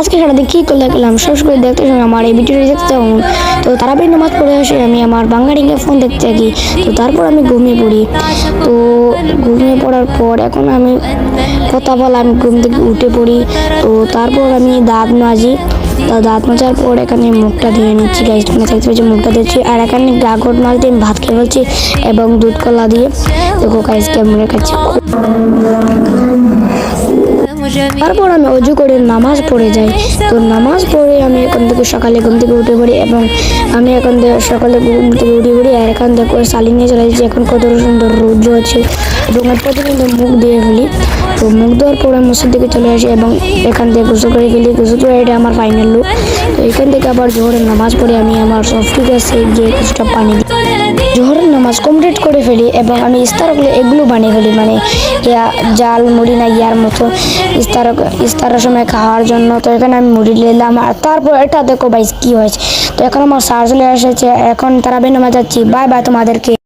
আজকে সারাদিন কী করলে গেলাম সব করে দেখতে সময় আমার এই ভিডিওটি দেখতে চাও। তো তারাবির নামাজ পড়ে আসে আমি আমার বাঙালিকে ফোন দেখতে থাকি। তো তারপর আমি ঘুমিয়ে পড়ি। তো ঘুমিয়ে পড়ার পর এখন আমি কথা বলা আমি ঘুম থেকে উঠে পড়ি। তো তারপর আমি দাঁত মাজি। দাঁত মাজার পর এখানে মুখটা ধুয়ে নিচ্ছি গাইস, দেখতে পাচ্ছি মুখটা দিচ্ছি। আর এখানে গাগর মাছ দিয়ে আমি ভাত খেয়ে ফেলছি এবং দুধ কলা দিয়ে। দেখো গাইস কেমন খাচ্ছি। তারপর আমি অজু করে নামাজ পড়ে যাই। তো নামাজ পড়ে আমি এখান থেকে সকালে ঘুম থেকে উঠে পড়ি এবং আমি এখন সকালে ঘুম থেকে উঠে পড়ি। আর এখান থেকে শালি নিয়ে চলে যাচ্ছি। এখন কত সুন্দর রোদ আছে এবং প্রতিদিন মুখ দিয়ে ফেলি। তো মুখ দেওয়ার পর আমি মসজিদ দিকে চলে আসি এবং এখান থেকে গোসল করে ফেলি। গোসল করে এটা আমার ফাইনাল লুক। তো এখান থেকে আবার জোহরের নামাজ পড়ে আমি আমার সফটি গাছে গিয়ে কিছুটা পানি দিই। জোহরের নামাজ কমপ্লিট করে ফেলি এবং আমি ইস্তারগুলো এগুলো বানিয়ে ফেলি, মানে জাল মুড়ি না ইয়ার মতো ইস্তারের সময় খাওয়ার জন্য। তো এখানে আমি মুড়ি নিলাম। আর তারপর এটা দেখো ভাই কি হয়েছে। তো এখন আমার সার চলে এসেছে। এখন তারাবির নামাজ যাচ্ছি। বাই বাই তোমাদেরকে।